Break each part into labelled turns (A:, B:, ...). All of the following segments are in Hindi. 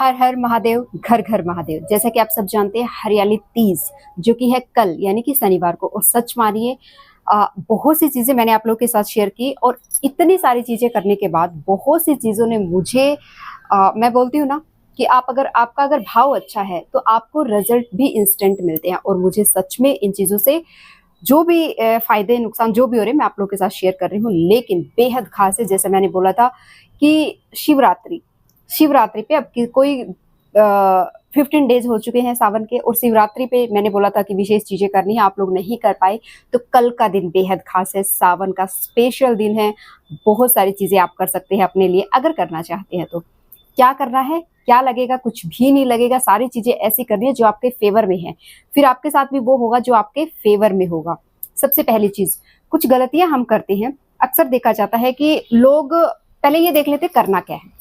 A: हर हर महादेव, घर घर महादेव। जैसा कि आप सब जानते हैं, हरियाली तीज जो कि है कल यानी कि शनिवार को। और सच मानिए, बहुत सी चीजें मैंने आप लोगों के साथ शेयर की और इतनी सारी चीजें करने के बाद बहुत सी चीजों ने मुझे मैं बोलती हूँ ना कि आपका अगर भाव अच्छा है तो आपको रिजल्ट भी इंस्टेंट मिलते हैं। और मुझे सच में इन चीजों से जो भी फायदे नुकसान जो भी हो रहे हैं मैं आप लोगों के साथ शेयर कर रही हूँ। लेकिन बेहद खास है, जैसे मैंने बोला था कि शिवरात्रि शिवरात्रि पे अब कोई 15 डेज हो चुके हैं सावन के, और शिवरात्रि पे मैंने बोला था कि विशेष चीजें करनी है, आप लोग नहीं कर पाए। तो कल का दिन बेहद खास है, सावन का स्पेशल दिन है। बहुत सारी चीजें आप कर सकते हैं अपने लिए अगर करना चाहते हैं तो। क्या करना है, क्या लगेगा? कुछ भी नहीं लगेगा। सारी चीजें ऐसी करनी है जो आपके फेवर में है, फिर आपके साथ भी वो होगा जो आपके फेवर में होगा। सबसे पहली चीज, कुछ गलतियां हम करते हैं। अक्सर देखा जाता है कि लोग पहले ये देख लेते करना क्या है।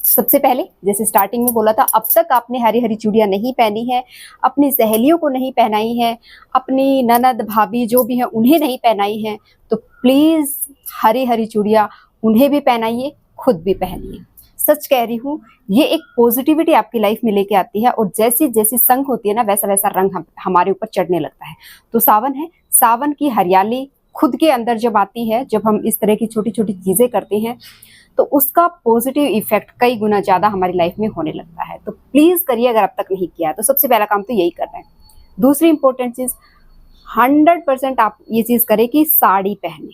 A: सबसे पहले जैसे स्टार्टिंग में बोला था, अब तक आपने हरी हरी चूड़ियां नहीं पहनी है, अपनी सहेलियों को नहीं पहनाई है, अपनी ननद भाभी जो भी है उन्हें नहीं पहनाई है, तो प्लीज हरी हरी चूड़ियां उन्हें भी पहनाइए, खुद भी पहनिए। सच कह रही हूँ, ये एक पॉजिटिविटी आपकी लाइफ में लेके आती है। और जैसी जैसी संग होती है ना, वैसा वैसा रंग हमारे ऊपर चढ़ने लगता है। तो सावन है, सावन की हरियाली खुद के अंदर जब आती है, जब हम इस तरह की छोटी छोटी चीजें करते हैं, तो उसका पॉजिटिव इफेक्ट कई गुना ज्यादा हमारी लाइफ में होने लगता है। तो प्लीज करिए अगर अब तक नहीं किया तो। सबसे पहला काम तो यही करना है। दूसरी इंपॉर्टेंट चीज, 100% आप ये चीज करें कि साड़ी पहने।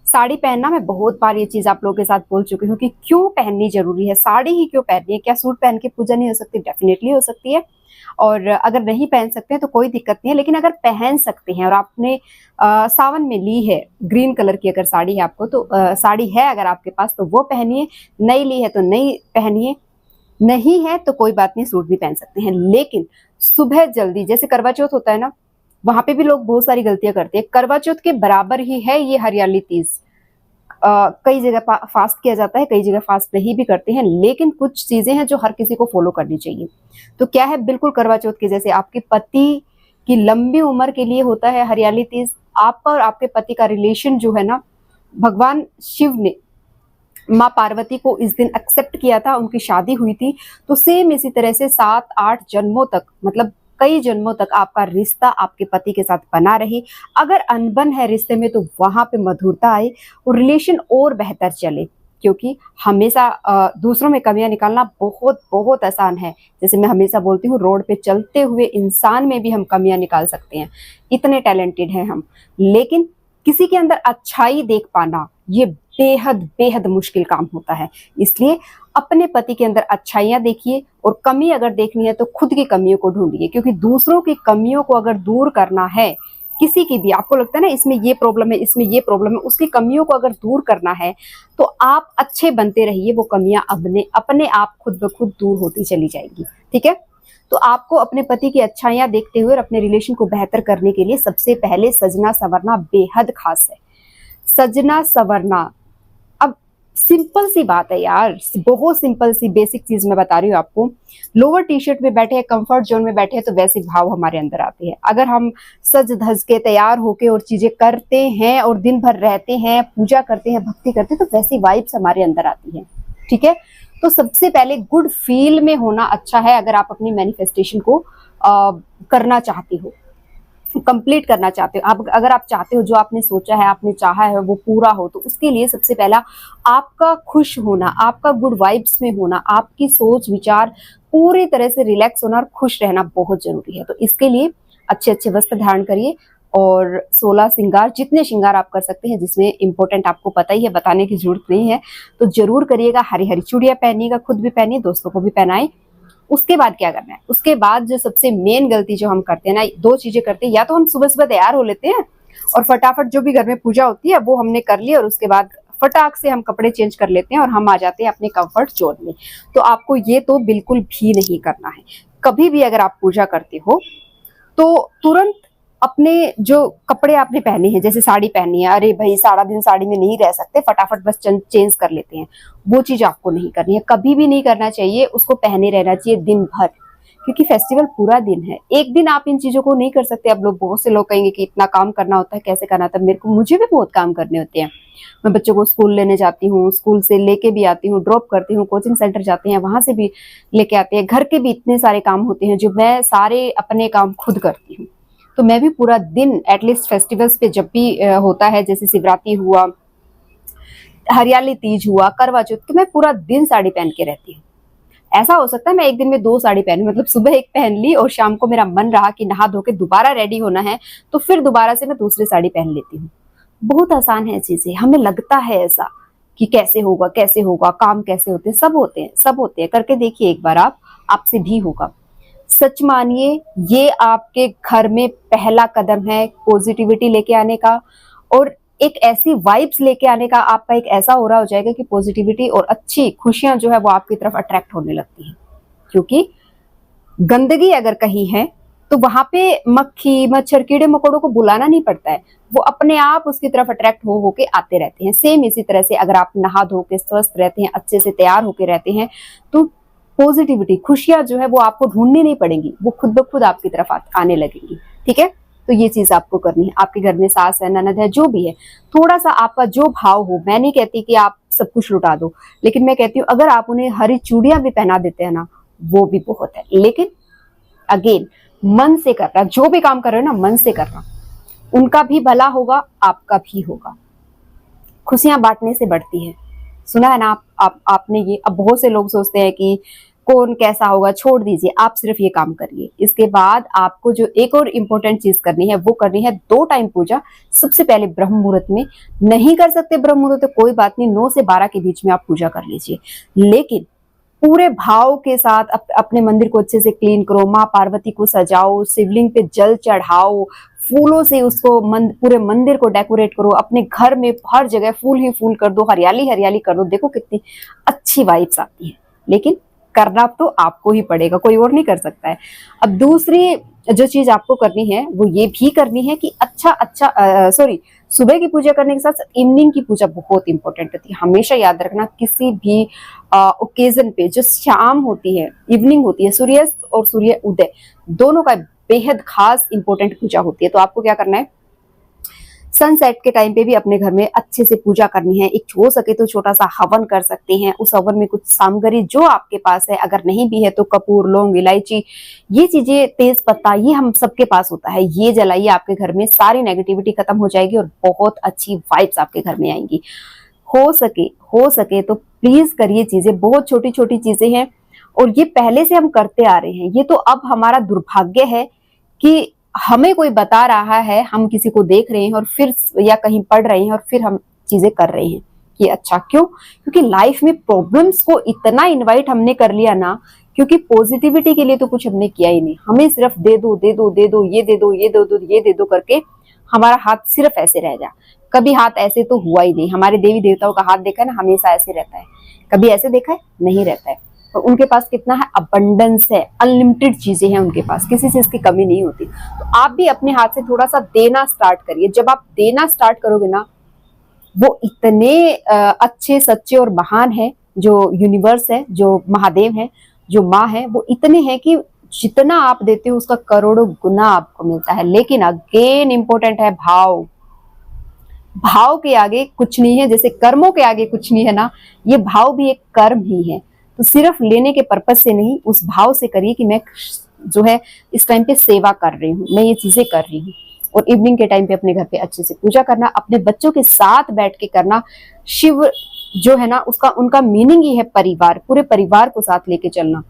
A: साड़ी पहनना, मैं बहुत बार ये चीज आप लोगों के साथ बोल चुकी हूँ कि क्यों पहननी जरूरी है, साड़ी ही क्यों पहननी है। क्या सूट पहन के पूजा नहीं हो सकती? डेफिनेटली हो सकती है। और अगर नहीं पहन सकते हैं तो कोई दिक्कत नहीं है, लेकिन अगर पहन सकते हैं और आपने सावन में ली है, ग्रीन कलर की अगर साड़ी है आपको तो साड़ी है अगर आपके पास तो वो पहनिए, नहीं ली है तो नहीं पहनिए, नहीं है तो कोई बात नहीं, सूट भी पहन सकते हैं। लेकिन सुबह जल्दी, जैसे करवा चौथ होता है ना, वहां पे भी लोग बहुत सारी गलतियां करते हैं। करवा चौथ के बराबर ही है ये हरियाली तीज। कई जगह फास्ट किया जाता है, कई जगह फास्ट नहीं भी करते हैं, लेकिन कुछ चीजें हैं जो हर किसी को फॉलो करनी चाहिए। तो क्या है, बिल्कुल करवा चौथ के जैसे आपके पति की लंबी उम्र के लिए होता है हरियाली तीज। आपका और आपके पति का रिलेशन जो है ना, भगवान शिव ने माँ पार्वती को इस दिन एक्सेप्ट किया था, उनकी शादी हुई थी। तो सेम इसी तरह से 7-8 जन्मों तक, मतलब कई जन्मों तक आपका रिश्ता आपके पति के साथ बना रहे। अगर अनबन है रिश्ते में तो वहां पे मधुरता आए और रिलेशन और बेहतर चले। क्योंकि हमेशा दूसरों में कमियां निकालना बहुत बहुत आसान है। जैसे मैं हमेशा बोलती हूँ, रोड पे चलते हुए इंसान में भी हम कमियां निकाल सकते हैं, इतने टैलेंटेड हैं हम। लेकिन किसी के अंदर अच्छाई देख पाना ये बेहद बेहद मुश्किल काम होता है। इसलिए अपने पति के अंदर अच्छाइयां देखिए, और कमी अगर देखनी है तो खुद की कमियों को ढूंढिए। क्योंकि दूसरों की कमियों को अगर दूर करना है, किसी की भी आपको लगता है ना इसमें ये प्रॉब्लम है, इसमें ये प्रॉब्लम है, उसकी कमियों को अगर दूर करना है तो आप अच्छे बनते रहिए। वो कमियां अपने अपने आप खुद ब खुद दूर होती चली जाएगी। ठीक है, तो आपको अपने पति की अच्छाइयां देखते हुए और अपने रिलेशन को बेहतर करने के लिए सबसे पहले सजना संवरना बेहद खास है। सजना संवरना, अब सिंपल सी बात है यार, बहुत सिंपल सी बेसिक चीज मैं बता रही हूँ आपको। लोअर टी शर्ट में बैठे हैं, कंफर्ट जोन में बैठे हैं, तो वैसे भाव हमारे अंदर आते हैं। अगर हम सज धज के तैयार होके और चीजें करते हैं और दिन भर रहते हैं, पूजा करते हैं, भक्ति करते हैं, तो वैसी वाइब्स हमारे अंदर आती है। ठीक है, तो सबसे पहले गुड फील में होना अच्छा है। अगर आप अपनी मैनिफेस्टेशन को करना चाहते हो, कंप्लीट करना चाहते हो, आप अगर आप चाहते हो जो आपने सोचा है, आपने चाहा है वो पूरा हो, तो उसके लिए सबसे पहला आपका खुश होना, आपका गुड वाइब्स में होना, आपकी सोच विचार पूरी तरह से रिलैक्स होना और खुश रहना बहुत जरूरी है। तो इसके लिए अच्छे अच्छे वस्त्र धारण करिए और 16 श्रृंगार, जितने श्रृंगार आप कर सकते हैं, जिसमें इंपॉर्टेंट आपको पता ही है, बताने की जरूरत नहीं है, तो जरूर करिएगा। हरी हरी चूड़ियां पहनिएगा, खुद भी पहनिए, दोस्तों को भी पहनाएं। उसके बाद क्या करना है, उसके बाद जो सबसे मेन गलती जो हम करते हैं ना, दो चीजें करते हैं। या तो हम सुबह सुबह तैयार हो लेते हैं और फटाफट जो भी घर में पूजा होती है वो हमने कर ली, और उसके बाद फटाक से हम कपड़े चेंज कर लेते हैं और हम आ जाते हैं अपने कंफर्ट जोन में। तो आपको ये तो बिल्कुल भी नहीं करना है। कभी भी अगर आप पूजा करते हो तो तुरंत अपने जो कपड़े आपने पहने हैं, जैसे साड़ी पहनी है, अरे भाई सारा दिन साड़ी में नहीं रह सकते, फटाफट बस चेंज कर लेते हैं, वो चीज आपको नहीं करनी है, कभी भी नहीं करना चाहिए। उसको पहने रहना चाहिए दिन भर। क्योंकि फेस्टिवल पूरा दिन है, एक दिन आप इन चीजों को नहीं कर सकते। अब लोग, बहुत से लोग कहेंगे कि इतना काम करना होता है, कैसे करना होता है। मुझे भी बहुत काम करने होते हैं। मैं बच्चों को स्कूल लेने जाती हूँ, स्कूल से लेके भी आती हूँ, ड्रॉप करती हूँ, कोचिंग सेंटर जाते हैं वहां से भी लेके आते हैं, घर के भी इतने सारे काम होते हैं जो मैं सारे अपने काम खुद करती हूँ। तो मैं भी पूरा दिन एटलीस्ट फेस्टिवल्स पे जब भी होता है, जैसे शिवरात्रि हुआ, हरियाली तीज हुआ, करवा चौथ, तो मैं पूरा दिन साड़ी पहन के रहती हूँ। ऐसा हो सकता है मैं एक दिन में 2 साड़ी पहनूं, मतलब सुबह एक पहन ली और शाम को मेरा मन रहा कि नहा धो के दोबारा रेडी होना है, तो फिर दोबारा से मैं दूसरी साड़ी पहन लेती हूँ। बहुत आसान है चीजें, हमें लगता है ऐसा कि कैसे होगा कैसे होगा, काम कैसे होते हैं, सब होते हैं। करके देखिए एक बार आप, आपसे भी होगा। सच मानिए, ये आपके घर में पहला कदम है पॉजिटिविटी लेके आने का, और एक ऐसी वाइब्स लेके आने का। आपका एक ऐसा हो रहा हो जाएगा कि पॉजिटिविटी और अच्छी खुशियां जो है वो आपकी तरफ अट्रैक्ट होने लगती हैं। क्योंकि गंदगी अगर कहीं है तो वहां पे मक्खी मच्छर कीड़े मकोड़ों को बुलाना नहीं पड़ता है, वो अपने आप उसकी तरफ अट्रैक्ट हो के आते रहते हैं। सेम इसी तरह से अगर आप नहा धो के स्वस्थ रहते हैं, अच्छे से तैयार होके रहते हैं, तो पॉजिटिविटी खुशियां जो है वो आपको ढूंढनी नहीं पड़ेंगी, वो खुद ब खुद आपकी तरफ आने लगेंगी। ठीक है, तो ये चीज आपको करनी है। आपके घर में सास है, ननद है, जो भी है, थोड़ा सा आपका जो भाव हो, मैं नहीं कहती कि आप सब कुछ लुटा दो, लेकिन मैं कहती हूँ अगर आप उन्हें हरी चूड़ियां भी पहना देते हैं ना, वो भी बहुत है। लेकिन अगेन, मन से करना, जो भी काम कर रहे हो ना, मन से करना, उनका भी भला होगा, आपका भी होगा। खुशियां बांटने से बढ़ती है। सुना है ना आपने ये। अब बहुत से लोग सोचते हैं कि कौन कैसा होगा, छोड़ दीजिए, आप सिर्फ ये काम करिए। इसके बाद आपको जो एक और इम्पोर्टेंट चीज करनी है, वो करनी है 2 टाइम पूजा। सबसे पहले ब्रह्म मुहूर्त में, नहीं कर सकते ब्रह्म मुहूर्त तो कोई बात नहीं, 9 से 12 के बीच में आप पूजा कर लीजिए, लेकिन पूरे भाव के साथ अपने मंदिर को अच्छे से क्लीन करो, माँ पार्वती को सजाओ, शिवलिंग पे जल चढ़ाओ, फूलों से उसको पूरे मंदिर को डेकोरेट करो, अपने घर में हर जगह फूल ही फूल कर दो, हरियाली हरियाली कर दो। देखो कितनी अच्छी वाइब्स आती है। लेकिन करना तो आपको ही पड़ेगा, कोई और नहीं कर सकता है। अब दूसरी जो चीज आपको करनी है वो ये भी करनी है कि सुबह की पूजा करने के साथ साथ इवनिंग की पूजा बहुत इंपॉर्टेंट होती है। हमेशा याद रखना, किसी भी ओकेजन पे जो शाम होती है, इवनिंग होती है, सूर्यास्त और सूर्य उदय दोनों का बेहद खास इंपॉर्टेंट पूजा होती है। तो आपको क्या करना है, सनसेट के टाइम पे भी अपने घर में अच्छे से पूजा करनी है। एक हो सके तो छोटा सा हवन कर सकते हैं। उस हवन में कुछ सामग्री जो आपके पास है, अगर नहीं भी है तो कपूर, लौंग, इलायची, ये चीजें, तेज पत्ता, ये हम सबके पास होता है, ये जलाइए। आपके घर में सारी नेगेटिविटी खत्म हो जाएगी और बहुत अच्छी वाइब्स आपके घर में आएंगी। हो सके तो प्लीज करिए चीजें, बहुत छोटी छोटी चीजें हैं और ये पहले से हम करते आ रहे हैं। ये तो अब हमारा दुर्भाग्य है कि हमें कोई बता रहा है, हम किसी को देख रहे हैं और फिर, या कहीं पढ़ रहे हैं और फिर हम चीजें कर रहे हैं कि अच्छा क्यों? क्योंकि लाइफ में प्रॉब्लम्स को इतना इनवाइट हमने कर लिया ना, क्योंकि पॉजिटिविटी के लिए तो कुछ हमने किया ही नहीं। हमें सिर्फ दे दो दे दो दे दो, ये दे दो ये दे दो ये दे दो करके हमारा हाथ सिर्फ ऐसे रह जा। कभी हाथ ऐसे तो हुआ ही नहीं। हमारे देवी देवताओं का हाथ देखा है ना, हमेशा ऐसे रहता है। कभी ऐसे देखा है? नहीं रहता है। और उनके पास कितना है, अबंडेंस है, अनलिमिटेड चीजें हैं उनके पास, किसी चीज की कमी नहीं होती। तो आप भी अपने हाथ से थोड़ा सा देना स्टार्ट करिए। जब आप देना स्टार्ट करोगे ना, वो इतने अच्छे सच्चे और महान है, जो यूनिवर्स है, जो महादेव है, जो माँ है, वो इतने हैं कि जितना आप देते हो उसका करोड़ों गुना आपको मिलता है। लेकिन अगेन इंपॉर्टेंट है भाव। भाव के आगे कुछ नहीं है, जैसे कर्मों के आगे कुछ नहीं है ना, ये भाव भी एक कर्म ही है। तो सिर्फ लेने के पर्पज से नहीं, उस भाव से करिए कि मैं जो है इस टाइम पे सेवा कर रही हूँ, मैं ये चीजें कर रही हूँ। और इवनिंग के टाइम पे अपने घर पे अच्छे से पूजा करना, अपने बच्चों के साथ बैठ के करना। शिव जो है ना, उसका उनका मीनिंग ही है परिवार, पूरे परिवार को साथ लेके चलना।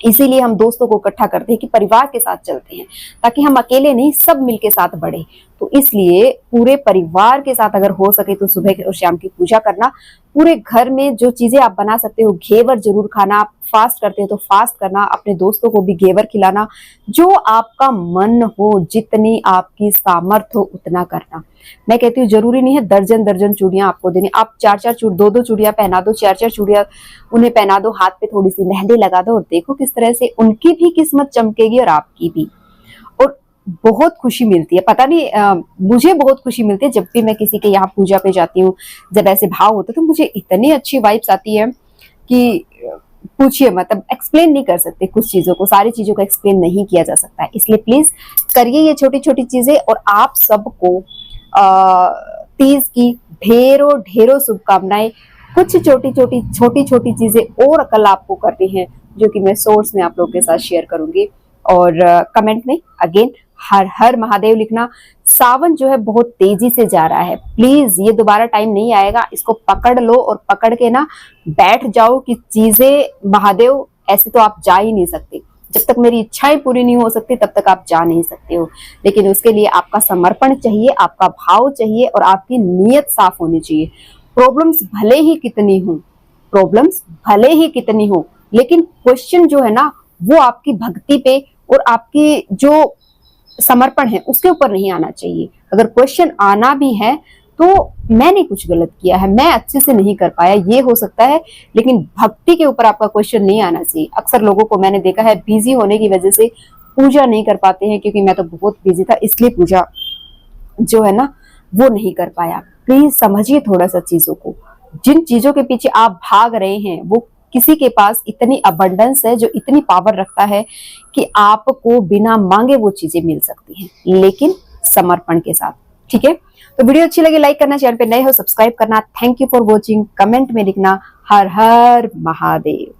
A: इसीलिए हम दोस्तों को इकट्ठा करते हैं कि परिवार के साथ चलते हैं, ताकि हम अकेले नहीं, सब मिलके साथ बढ़े। तो इसलिए पूरे परिवार के साथ अगर हो सके तो सुबह और शाम की पूजा करना। पूरे घर में जो चीजें आप बना सकते हो, घेवर जरूर खाना। आप फास्ट करते हो तो फास्ट करना, अपने दोस्तों को भी घेवर खिलाना। जो आपका मन हो, जितनी आपकी सामर्थ्य हो उतना करना। मैं कहती हूँ जरूरी नहीं है दर्जन दर्जन चूड़ियां आपको देनी। आप 4-4 दो चूड़ियां पहना दो, 4-4 चूड़ियां उन्हें पहना दो, हाथ पे थोड़ी सी मेहंदी लगा दो और देखो किस तरह से उनकी भी किस्मत चमकेगी और आपकी भी। और बहुत खुशी मिलती है। पता नहीं, मुझे बहुत खुशी मिलती है जब भी मैं किसी के यहाँ पूजा पे जाती हूँ। जब ऐसे भाव होते तो मुझे इतनी अच्छी वाइब्स आती है कि पूछिए, मतलब एक्सप्लेन नहीं कर सकते कुछ चीजों को, सारी चीजों को एक्सप्लेन नहीं किया जा सकता है। इसलिए प्लीज करिए ये छोटी छोटी चीजें। और आप सबको तीज की ढेरों ढेरों शुभकामनाएं। कुछ छोटी छोटी चीजें और कल आपको करनी है, जो कि मैं सोर्स में आप लोगों के साथ शेयर करूंगी। और कमेंट में अगेन हर हर महादेव लिखना। सावन जो है बहुत तेजी से जा रहा है, प्लीज ये दोबारा टाइम नहीं आएगा, इसको पकड़ लो और पकड़ के ना बैठ जाओ कि चीजें महादेव ऐसे तो आप जा ही नहीं सकते। जब तक मेरी इच्छाएं पूरी नहीं हो सकती तब तक आप जा नहीं सकते हो। लेकिन उसके लिए आपका समर्पण चाहिए, आपका भाव चाहिए और आपकी नीयत साफ होनी चाहिए। प्रॉब्लम्स भले ही कितनी हो, प्रॉब्लम्स भले ही कितनी हो, लेकिन क्वेश्चन जो है ना वो आपकी भक्ति पे और आपकी जो समर्पण है उसके ऊपर नहीं आना चाहिए। अगर क्वेश्चन आना भी है तो मैंने कुछ गलत किया है, मैं अच्छे से नहीं कर पाया, ये हो सकता है, लेकिन भक्ति के ऊपर आपका क्वेश्चन नहीं आना चाहिए। अक्सर लोगों को मैंने देखा है बिजी होने की वजह से पूजा नहीं कर पाते हैं, क्योंकि मैं तो बहुत बिजी था इसलिए पूजा जो है ना वो नहीं कर पाया। प्लीज समझिए थोड़ा सा चीजों को। जिन चीजों के पीछे आप भाग रहे हैं वो किसी के पास इतनी अबंडेंस है, जो इतनी पावर रखता है कि आपको बिना मांगे वो चीजें मिल सकती हैं, लेकिन समर्पण के साथ। ठीक है, तो वीडियो अच्छी लगी लाइक करना, चैनल पे नए हो सब्सक्राइब करना। Thank you for watching. Comment में लिखना हर हर महादेव।